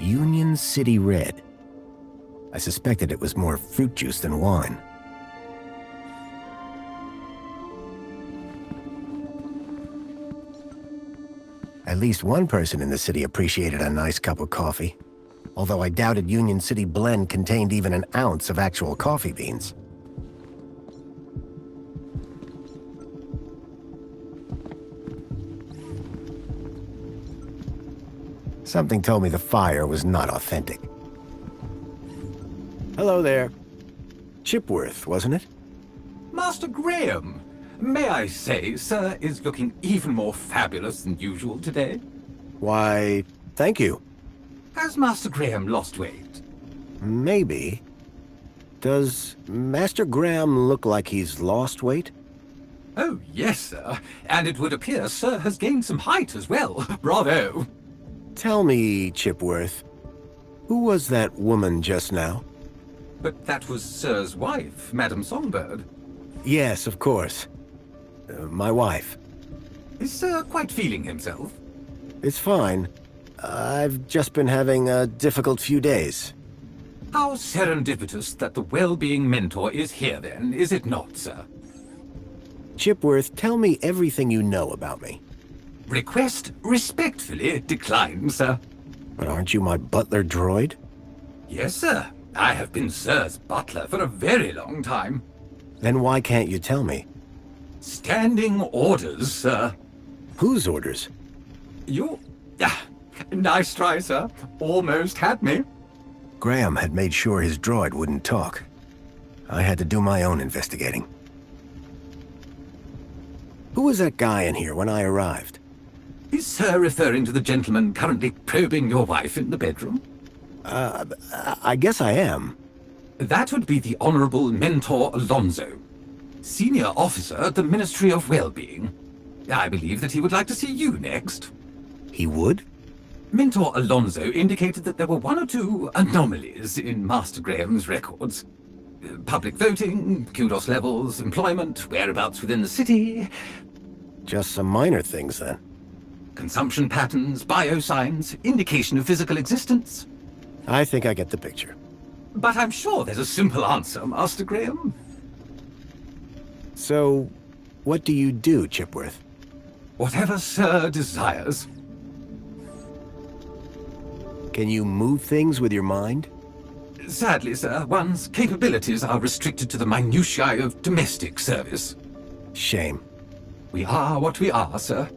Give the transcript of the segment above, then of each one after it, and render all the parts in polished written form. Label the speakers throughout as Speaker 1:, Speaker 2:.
Speaker 1: Union City Red. I suspected it was more fruit juice than wine. At least one person in the city appreciated a nice cup of coffee, although I doubted Union City Blend contained even an ounce of actual coffee beans. Something told me the fire was not authentic. Hello there. Chipworth, wasn't it?
Speaker 2: Master Graham, may I say, sir is looking even more fabulous than usual today.
Speaker 1: Why, thank you.
Speaker 2: Has Master Graham lost weight?
Speaker 1: Maybe. Does Master Graham look like he's lost weight?
Speaker 2: Oh, yes, sir. And it would appear sir has gained some height as well. Bravo.
Speaker 1: Tell me, Chipworth, who was that woman just now?
Speaker 2: But that was sir's wife, Madame Songbird.
Speaker 1: Yes, of course. My wife.
Speaker 2: Is sir quite feeling himself?
Speaker 1: It's fine. I've just been having a difficult few days.
Speaker 2: How serendipitous that the well-being mentor is here then, is it not, sir?
Speaker 1: Chipworth, tell me everything you know about me.
Speaker 2: Request respectfully declined, sir.
Speaker 1: But aren't you my butler droid?
Speaker 2: Yes, sir. I have been sir's butler for a very long time.
Speaker 1: Then why can't you tell me?
Speaker 2: Standing orders, sir.
Speaker 1: Whose orders?
Speaker 2: You... nice try, sir. Almost had me.
Speaker 1: Graham had made sure his droid wouldn't talk. I had to do my own investigating. Who was that guy in here when I arrived?
Speaker 2: Is sir referring to the gentleman currently probing your wife in the bedroom?
Speaker 1: I guess I am.
Speaker 2: That would be the Honorable Mentor Alonso, Senior Officer at the Ministry of Well-Being. I believe that he would like to see you next.
Speaker 1: He would?
Speaker 2: Mentor Alonso indicated that there were one or two anomalies in Master Graham's records. Public voting, kudos levels, employment, whereabouts within the city.
Speaker 1: Just some minor things, then.
Speaker 2: Consumption patterns, biosigns, indication of physical existence.
Speaker 1: I think I get the picture.
Speaker 2: But I'm sure there's a simple answer, Master Graham.
Speaker 1: So, what do you do, Chipworth?
Speaker 2: Whatever sir desires.
Speaker 1: Can you move things with your mind?
Speaker 2: Sadly, sir, one's capabilities are restricted to the minutiae of domestic service.
Speaker 1: Shame.
Speaker 2: We are what we are, sir.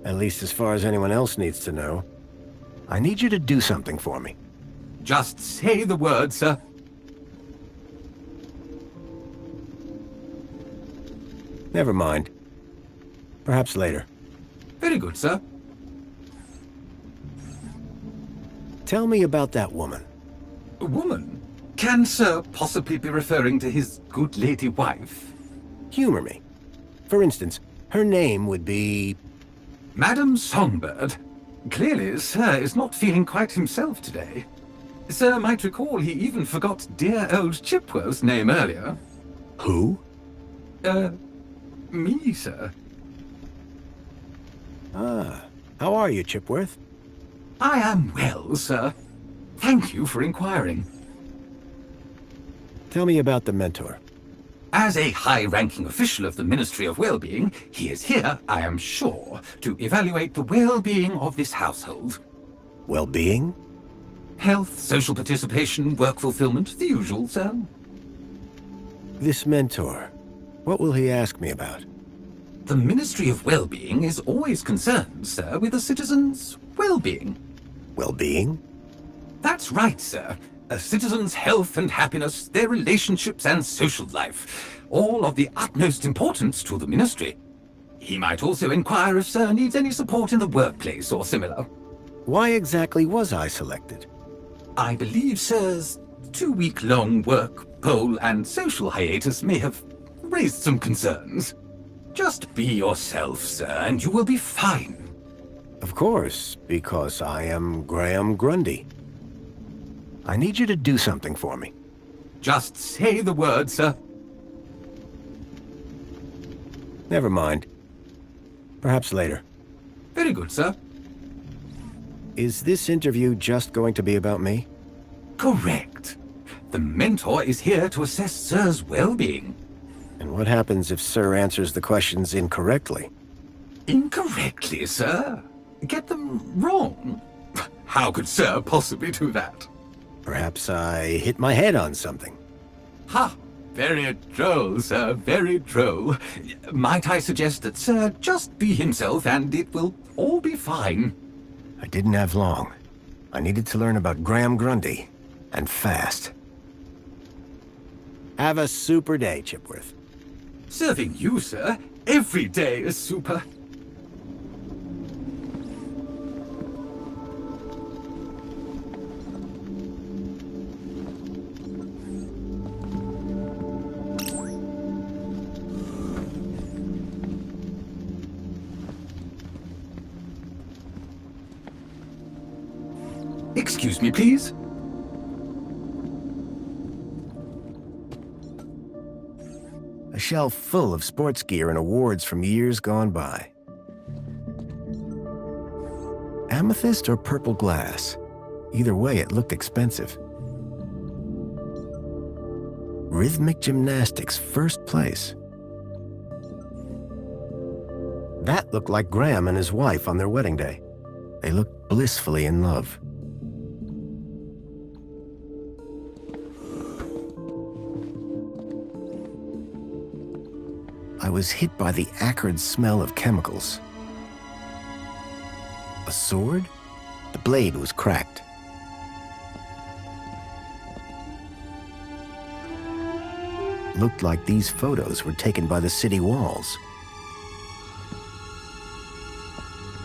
Speaker 1: At least as far as anyone else needs to know. I need you to do something for me.
Speaker 2: Just say the word, sir.
Speaker 1: Never mind. Perhaps later.
Speaker 2: Very good, sir.
Speaker 1: Tell me about that woman.
Speaker 2: A woman? Can sir possibly be referring to his good lady wife?
Speaker 1: Humor me. For instance, her name would be...
Speaker 2: Madame Songbird. Clearly, sir is not feeling quite himself today. Sir might recall he even forgot dear old Chipworth's name earlier.
Speaker 1: Who?
Speaker 2: Me, sir.
Speaker 1: Ah, how are you, Chipworth?
Speaker 2: I am well, sir. Thank you for inquiring.
Speaker 1: Tell me about the mentor.
Speaker 2: As a high-ranking official of the Ministry of Well-Being, he is here, I am sure, to evaluate the well-being of this household.
Speaker 1: Well-being?
Speaker 2: Health, social participation, work fulfillment, the usual, sir.
Speaker 1: This mentor, what will he ask me about?
Speaker 2: The Ministry of Well-Being is always concerned, sir, with the citizens' well-being.
Speaker 1: Well-being?
Speaker 2: That's right, sir. A citizen's health and happiness, their relationships and social life, all of the utmost importance to the Ministry. He might also inquire if sir needs any support in the workplace or similar.
Speaker 1: Why exactly was I selected?
Speaker 2: I believe sir's 2-week-long work, poll, and social hiatus may have raised some concerns. Just be yourself, sir, and you will be fine.
Speaker 1: Of course, because I am Graham Grundy. I need you to do something for me.
Speaker 2: Just say the word, sir.
Speaker 1: Never mind. Perhaps later.
Speaker 2: Very good, sir.
Speaker 1: Is this interview just going to be about me?
Speaker 2: Correct. The mentor is here to assess Sir's well-being.
Speaker 1: And what happens if Sir answers the questions incorrectly?
Speaker 2: Incorrectly, sir? Get them wrong? How could Sir possibly do that?
Speaker 1: Perhaps I hit my head on something.
Speaker 2: Ha! Very droll, sir, very droll. Might I suggest that Sir just be himself and it will all be fine?
Speaker 1: I didn't have long. I needed to learn about Graham Grundy, and fast. Have a super day, Chipworth.
Speaker 2: Serving you, sir. Every day is super. Excuse me, please.
Speaker 1: A shelf full of sports gear and awards from years gone by. Amethyst or purple glass? Either way, it looked expensive. Rhythmic gymnastics, first place. That looked like Graham and his wife on their wedding day. They looked blissfully in love. I was hit by the acrid smell of chemicals. A sword? The blade was cracked. Looked like these photos were taken by the city walls.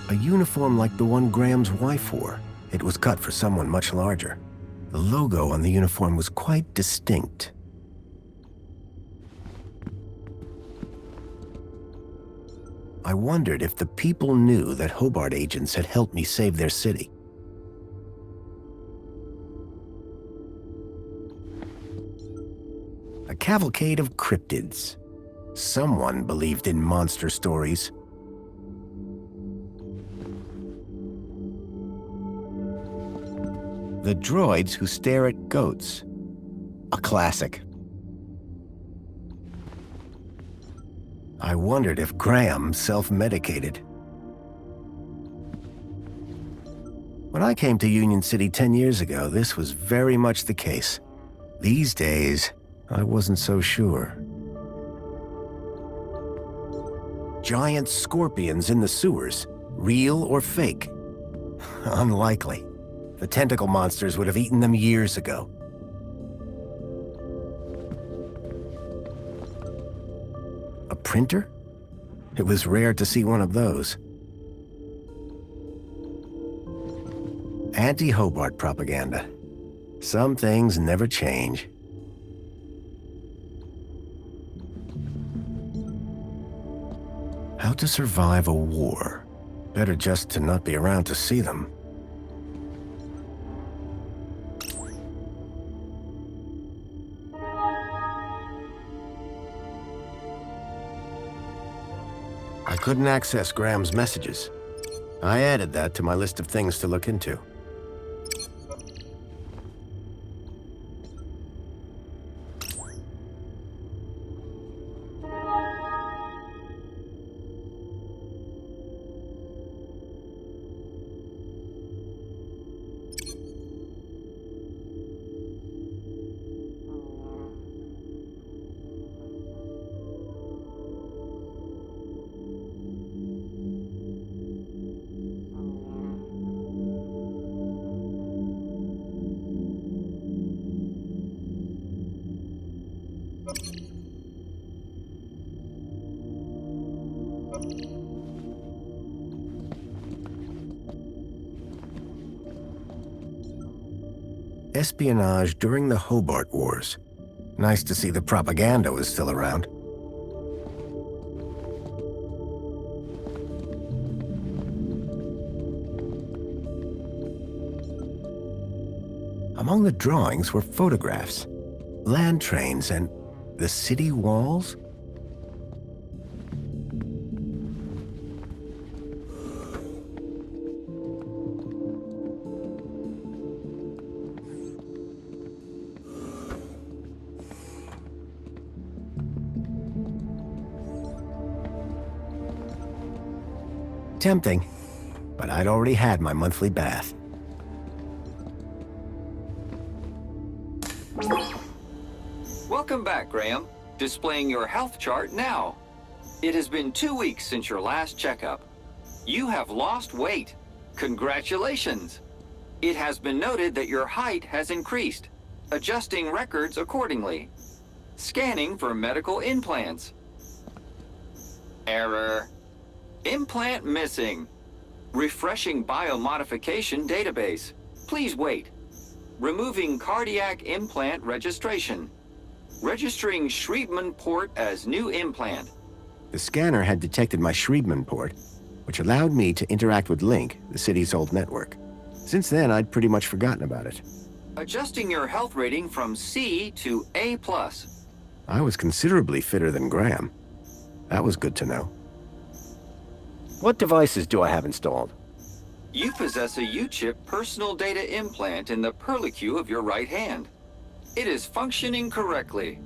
Speaker 1: A uniform like the one Graham's wife wore. It was cut for someone much larger. The logo on the uniform was quite distinct. I wondered if the people knew that Hobart agents had helped me save their city. A cavalcade of cryptids. Someone believed in monster stories. The droids who stare at goats. A classic. I wondered if Graham self-medicated. When I came to Union City 10 years ago, this was very much the case. These days, I wasn't so sure. Giant scorpions in the sewers, real or fake? Unlikely. The tentacle monsters would have eaten them years ago. A printer? It was rare to see one of those. Anti-Hobart propaganda. Some things never change. How to survive a war. Better just to not be around to see them. I couldn't access Graham's messages. I added that to my list of things to look into. Espionage during the Hobart Wars. Nice to see the propaganda was still around. Among the drawings were photographs, land trains, and the city walls? Tempting, but I'd already had my monthly bath.
Speaker 3: Welcome back, Graham. Displaying your health chart now. It has been 2 weeks since your last checkup. You have lost weight. Congratulations. It has been noted that your height has increased, adjusting records accordingly. Scanning for medical implants. Error. Implant missing. Refreshing biomodification database. Please wait. Removing cardiac implant registration. Registering Schriebman port as new implant.
Speaker 1: The scanner had detected my Schriebman port, which allowed me to interact with Link, the city's old network. Since then, I'd pretty much forgotten about it.
Speaker 3: Adjusting your health rating from C to A+.
Speaker 1: I was considerably fitter than Graham. That was good to know. What devices do I have installed?
Speaker 3: You possess a U-chip personal data implant in the perlicue of your right hand. It is functioning correctly.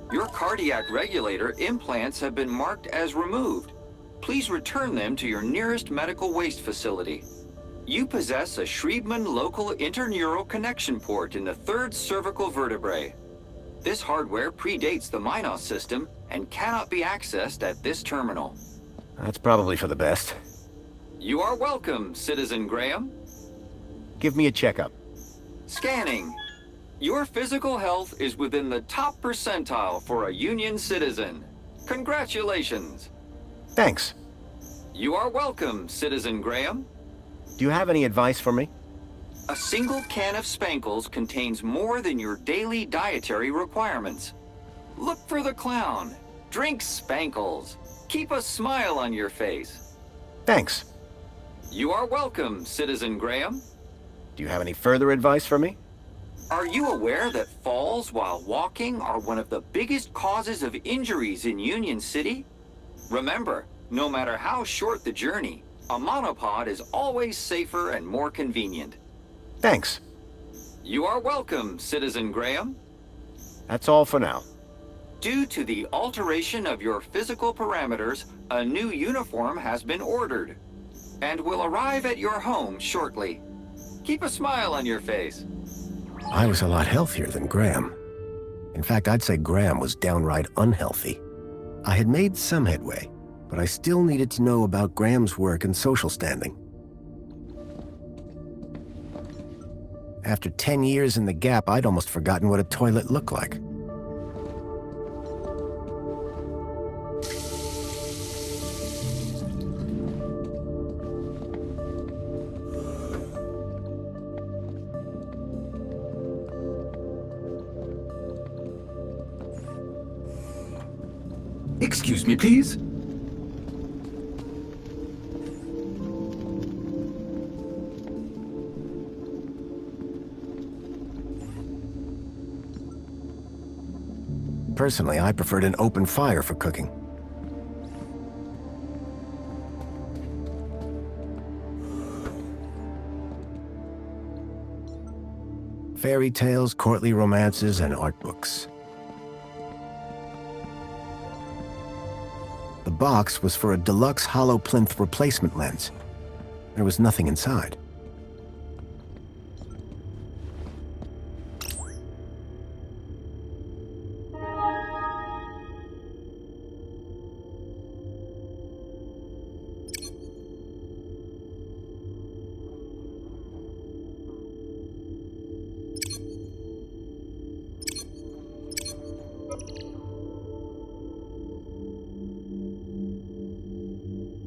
Speaker 3: Your cardiac regulator implants have been marked as removed. Please return them to your nearest medical waste facility. You possess a Schriebman local interneural connection port in the third cervical vertebrae. This hardware predates the Minos system and cannot be accessed at this terminal.
Speaker 1: That's probably for the best.
Speaker 3: You are welcome, Citizen Graham.
Speaker 1: Give me a checkup.
Speaker 3: Scanning. Your physical health is within the top percentile for a Union citizen. Congratulations.
Speaker 1: Thanks.
Speaker 3: You are welcome, Citizen Graham.
Speaker 1: Do you have any advice for me?
Speaker 3: A single can of Spankles contains more than your daily dietary requirements. Look for the clown. Drink Spankles. Keep a smile on your face.
Speaker 1: Thanks.
Speaker 3: You are welcome, Citizen Graham.
Speaker 1: Do you have any further advice for me?
Speaker 3: Are you aware that falls while walking are one of the biggest causes of injuries in Union City? Remember, no matter how short the journey, a monopod is always safer and more convenient.
Speaker 1: Thanks.
Speaker 3: You are welcome, Citizen Graham.
Speaker 1: That's all for now.
Speaker 3: Due to the alteration of your physical parameters, a new uniform has been ordered and will arrive at your home shortly. Keep a smile on your face.
Speaker 1: I was a lot healthier than Graham. In fact, I'd say Graham was downright unhealthy. I had made some headway, but I still needed to know about Graham's work and social standing. After 10 years in the Gap, I'd almost forgotten what a toilet looked like.
Speaker 2: Excuse me, please.
Speaker 1: Personally, I preferred an open fire for cooking. Fairy tales, courtly romances, and art books. The box was for a deluxe hollow plinth replacement lens. There was nothing inside.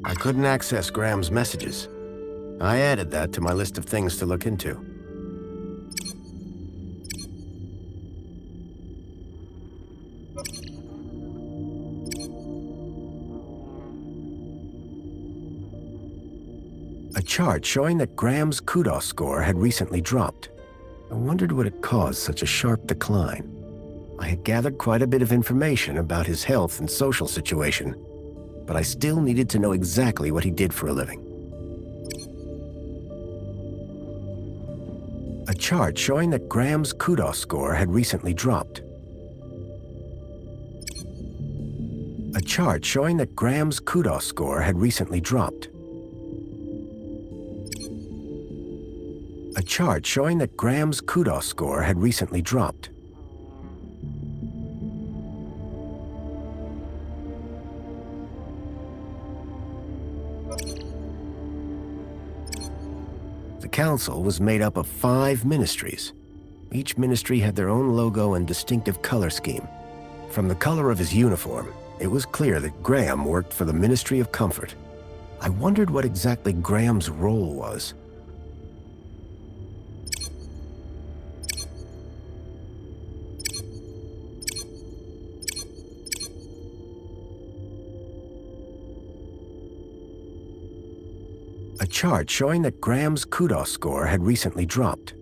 Speaker 1: I couldn't access Graham's messages. I added that to my list of things to look into. A chart showing that Graham's kudos score had recently dropped. I wondered what had caused such a sharp decline. I had gathered quite a bit of information about his health and social situation, but I still needed to know exactly what he did for a living. A chart showing that Graham's kudos score had recently dropped. A chart showing that Graham's kudos score had recently dropped. A chart showing that Graham's kudos score had recently dropped. The council was made up of 5 ministries. Each ministry had their own logo and distinctive color scheme. From the color of his uniform, it was clear that Graham worked for the Ministry of Comfort. I wondered what exactly Graham's role was. A chart showing that Graham's kudos score had recently dropped.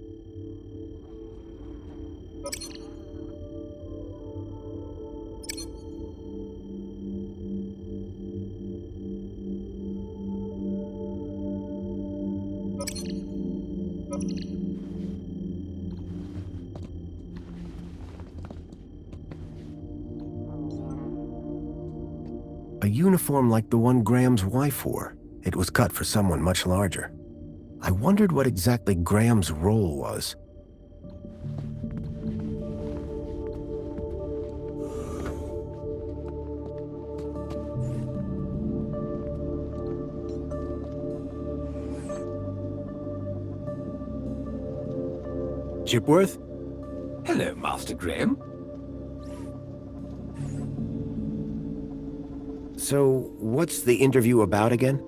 Speaker 1: A uniform like the one Graham's wife wore. It was cut for someone much larger. I wondered what exactly Graham's role was. Chipworth?
Speaker 2: Hello, Master Graham.
Speaker 1: So, what's the interview about again?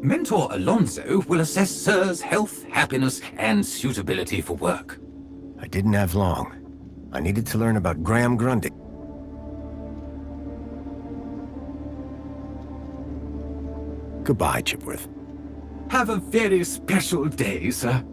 Speaker 2: Mentor Alonso will assess Sir's health, happiness, and suitability for work.
Speaker 1: I didn't have long. I needed to learn about Graham Grundy. Goodbye, Chipworth.
Speaker 2: Have a very special day, sir.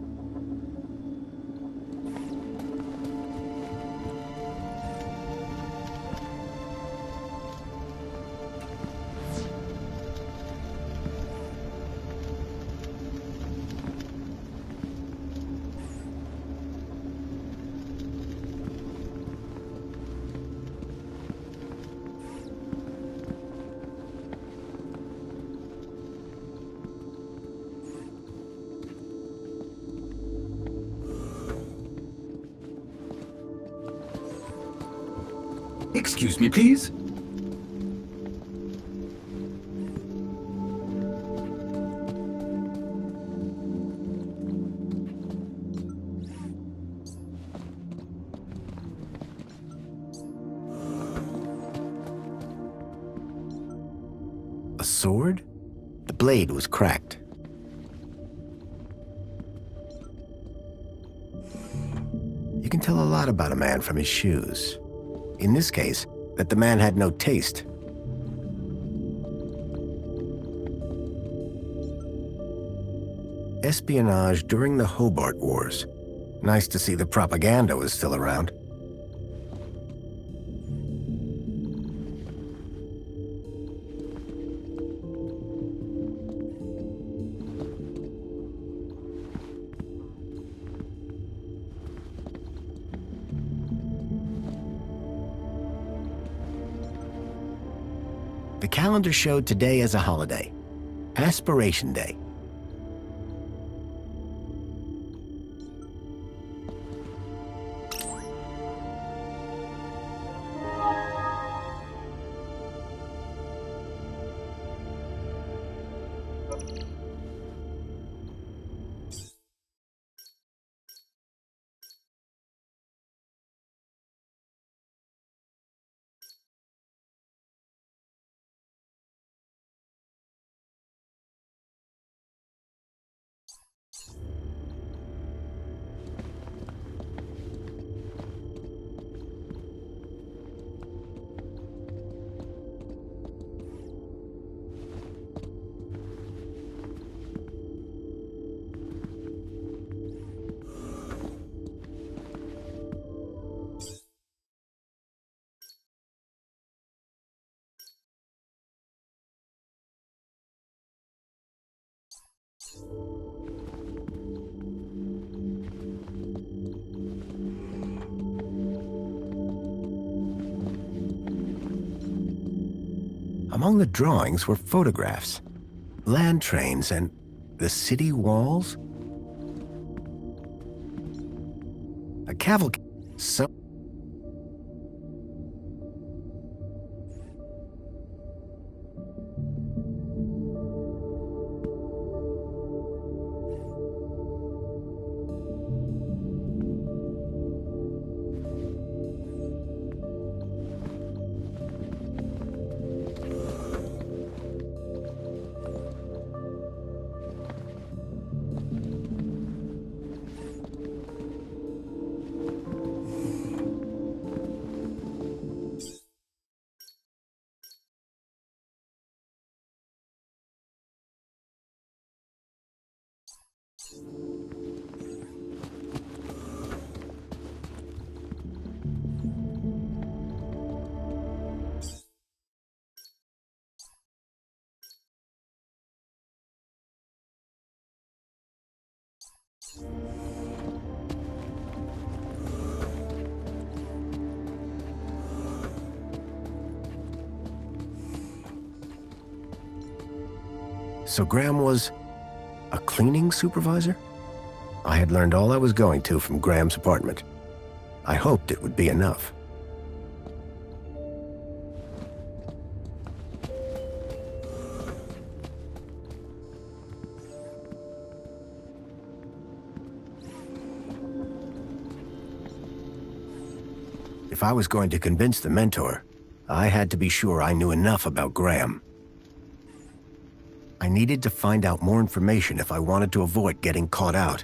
Speaker 2: Excuse me, please.
Speaker 1: A sword? The blade was cracked. You can tell a lot about a man from his shoes. In this case, that the man had no taste. Espionage during the Hobart Wars. Nice to see the propaganda was still around. The calendar showed today as a holiday. Aspiration Day. Among the drawings were photographs, land trains, and the city walls. A cavalcade. So. So Graham was a cleaning supervisor? I had learned all I was going to from Graham's apartment. I hoped it would be enough. If I was going to convince the mentor, I had to be sure I knew enough about Graham. I needed to find out more information if I wanted to avoid getting caught out.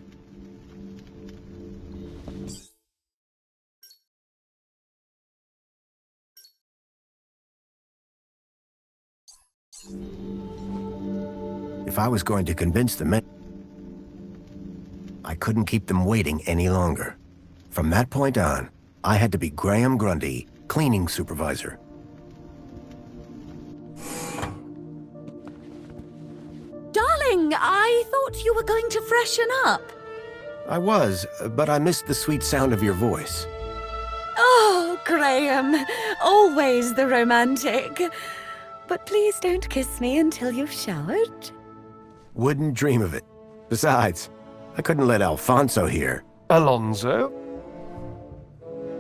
Speaker 1: If I was going to convince the men, I couldn't keep them waiting any longer. From that point on, I had to be Graham Grundy, cleaning supervisor.
Speaker 4: Darling, I thought you were going to freshen up.
Speaker 1: I was, but I missed the sweet sound of your voice.
Speaker 4: Oh, Graham, always the romantic. But please don't kiss me until you've showered.
Speaker 1: Wouldn't dream of it. Besides, I couldn't let Alfonso here
Speaker 5: Alonso?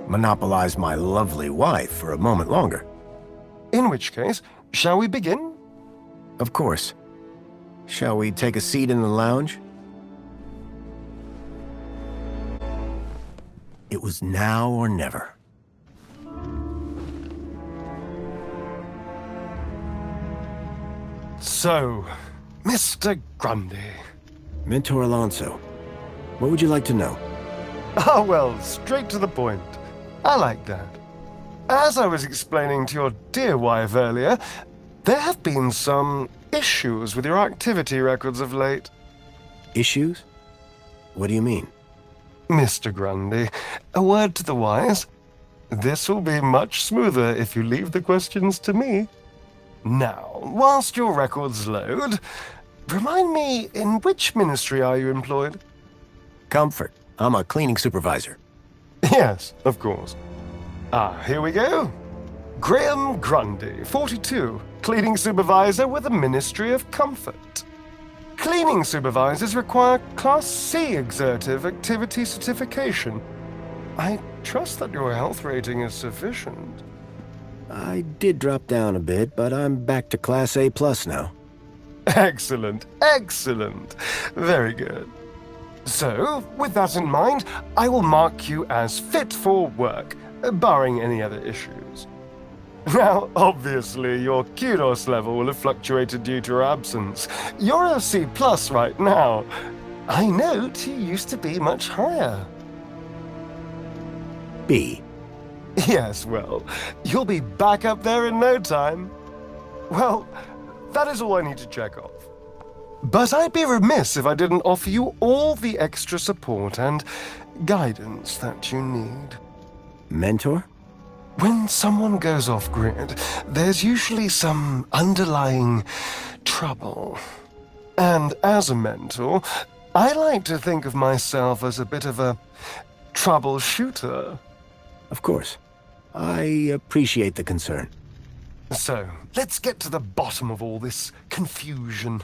Speaker 1: monopolize my lovely wife for a moment longer.
Speaker 5: In which case, shall we begin?
Speaker 1: Of course. Shall we take a seat in the lounge? It was now or never.
Speaker 5: So, Mr. Grundy.
Speaker 1: Mentor Alonso, what would you like to know?
Speaker 5: Ah, well, straight to the point. I like that. As I was explaining to your dear wife earlier, there have been some issues with your activity records of late.
Speaker 1: Issues? What do you mean?
Speaker 5: Mr. Grundy, a word to the wise. This will be much smoother if you leave the questions to me. Now, whilst your records load, remind me, in which ministry are you employed?
Speaker 1: Comfort. I'm a cleaning supervisor.
Speaker 5: Yes, of course. Ah, here we go. Graham Grundy, 42, cleaning supervisor with the Ministry of Comfort. Cleaning supervisors require Class C exertive activity certification. I trust that your health rating is sufficient.
Speaker 1: I did drop down a bit, but I'm back to Class A+ now.
Speaker 5: Excellent, excellent. Very good. So, with that in mind, I will mark you as fit for work, barring any other issues. Now, obviously, your kudos level will have fluctuated due to your absence. You're a C+ right now. I note you used to be much higher.
Speaker 1: B.
Speaker 5: Yes, well, you'll be back up there in no time. Well, that is all I need to check off. But I'd be remiss if I didn't offer you all the extra support and guidance that you need.
Speaker 1: Mentor?
Speaker 5: When someone goes off-grid, there's usually some underlying trouble. And as a mentor, I like to think of myself as a bit of a troubleshooter.
Speaker 1: Of course. I appreciate the concern.
Speaker 5: So, let's get to the bottom of all this confusion.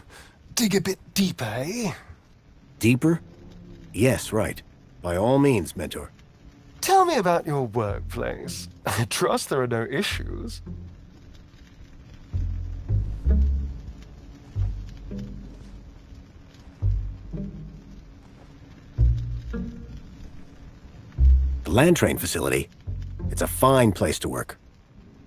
Speaker 5: Dig a bit deeper, eh?
Speaker 1: Deeper? Yes, right. By all means, Mentor.
Speaker 5: Tell me about your workplace. I trust there are no issues.
Speaker 1: The land train facility. It's a fine place to work.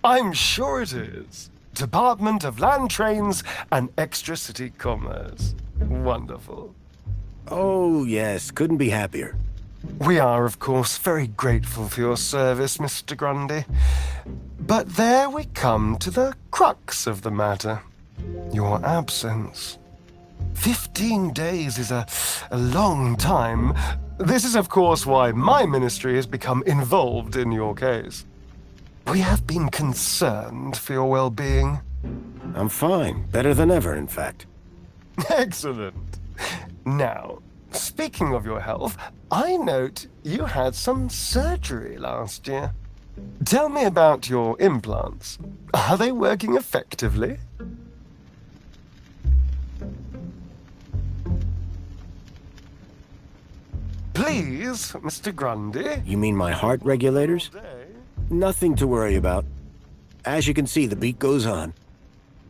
Speaker 5: I'm sure it is. Department of Land Trains and Extra City Commerce. Wonderful.
Speaker 1: Oh, yes, couldn't be happier.
Speaker 5: We are, of course, very grateful for your service, Mr. Grundy. But there we come to the crux of the matter. Your absence. 15 days is a long time. This is, of course, why my ministry has become involved in your case. We have been concerned for your well-being.
Speaker 1: I'm fine. Better than ever, in fact.
Speaker 5: Excellent. Now, speaking of your health, I note you had some surgery last year. Tell me about your implants. Are they working effectively? Please, Mr. Grundy.
Speaker 1: You mean my heart regulators? Nothing to worry about. As you can see, the beat goes on.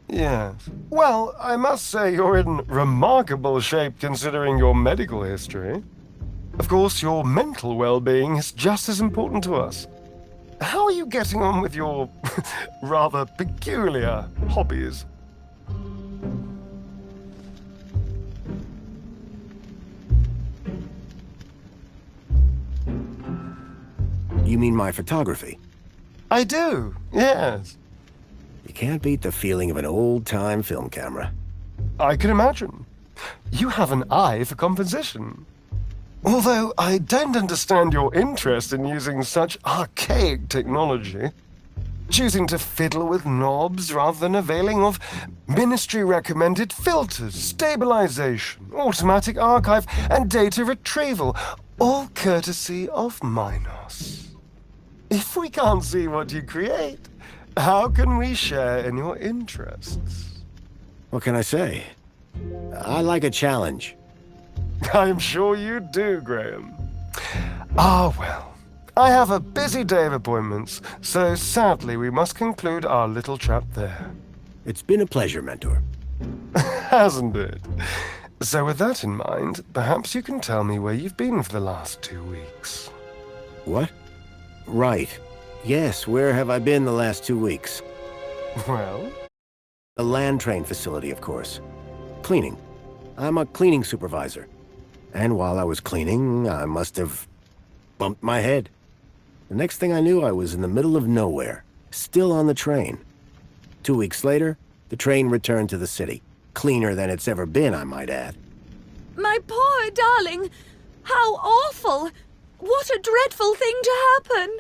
Speaker 5: Yes. Well, I must say you're in remarkable shape considering your medical history. Of course, your mental well-being is just as important to us. How are you getting on with your rather peculiar hobbies?
Speaker 1: You mean my photography?
Speaker 5: I do, yes.
Speaker 1: You can't beat the feeling of an old-time film camera.
Speaker 5: I can imagine. You have an eye for composition. Although I don't understand your interest in using such archaic technology. Choosing to fiddle with knobs rather than availing of ministry-recommended filters, stabilization, automatic archive, and data retrieval, all courtesy of Minos. If we can't see what you create, how can we share in your interests?
Speaker 1: What can I say? I like a challenge.
Speaker 5: I'm sure you do, Graham. Ah, well. I have a busy day of appointments, so sadly we must conclude our little chat there.
Speaker 1: It's been a pleasure, Mentor.
Speaker 5: Hasn't it? So with that in mind, perhaps you can tell me where you've been for the last 2 weeks.
Speaker 1: What? Right. Yes, where have I been the last 2 weeks?
Speaker 5: Well?
Speaker 1: The land train facility, of course. Cleaning. I'm a cleaning supervisor. And while I was cleaning, I must have bumped my head. The next thing I knew, I was in the middle of nowhere, still on the train. 2 weeks later, the train returned to the city. Cleaner than it's ever been, I might add.
Speaker 4: My poor darling! How awful! What a dreadful thing to happen!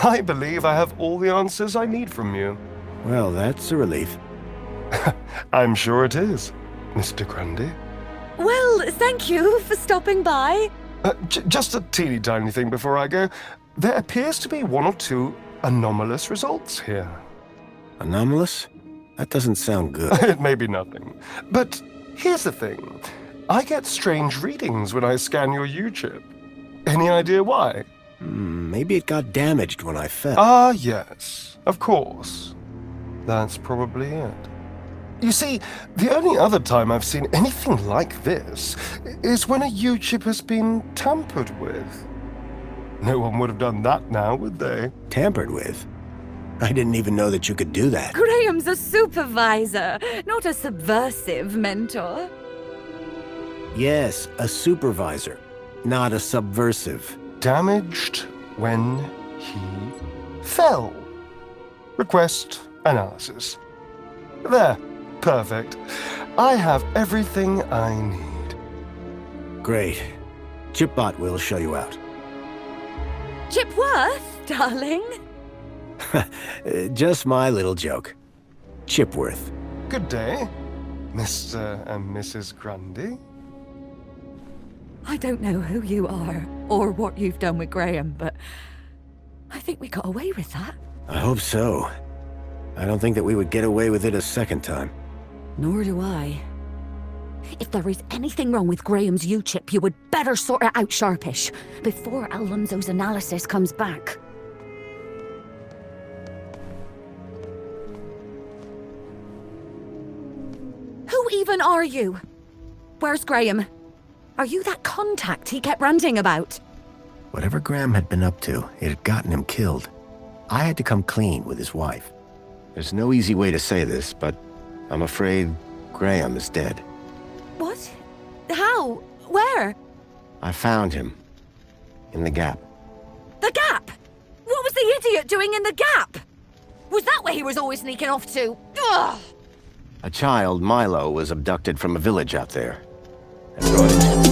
Speaker 5: I believe I have all the answers I need from you.
Speaker 1: Well, that's a relief.
Speaker 5: I'm sure it is, Mr. Grundy.
Speaker 4: Well, thank you for stopping by.
Speaker 5: Just a teeny tiny thing before I go. There appears to be 1 or 2 anomalous results here.
Speaker 1: Anomalous? That doesn't sound good.
Speaker 5: It may be nothing. But here's the thing. I get strange readings when I scan your U-chip. Any idea why?
Speaker 1: Maybe it got damaged when I fell.
Speaker 5: Ah, yes. Of course. That's probably it. You see, the only other time I've seen anything like this is when a U-chip has been tampered with. No one would have done that now, would they?
Speaker 1: Tampered with? I didn't even know that you could do that.
Speaker 4: Graham's a supervisor, not a subversive mentor.
Speaker 1: Yes, a supervisor, not a subversive.
Speaker 5: Damaged when he fell. Request analysis. There. Perfect. I have everything I need.
Speaker 1: Great. Chipbot will show you out.
Speaker 4: Chipworth, darling.
Speaker 1: Just my little joke. Chipworth.
Speaker 5: Good day, Mr. and Mrs. Grundy.
Speaker 4: I don't know who you are or what you've done with Graham, but I think we got away with that.
Speaker 1: I hope so. I don't think that we would get away with it a second time.
Speaker 4: Nor do I. If there is anything wrong with Graham's U-chip, you would better sort it out sharpish, before Alonso's analysis comes back. Who even are you? Where's Graham? Are you that contact he kept ranting about?
Speaker 1: Whatever Graham had been up to, it had gotten him killed. I had to come clean with his wife. There's no easy way to say this, but I'm afraid Graham is dead.
Speaker 4: What? How? Where?
Speaker 1: I found him. In the Gap.
Speaker 4: The Gap? What was the idiot doing in the Gap? Was that where he was always sneaking off to? Ugh!
Speaker 1: A child, Milo, was abducted from a village out there and brought into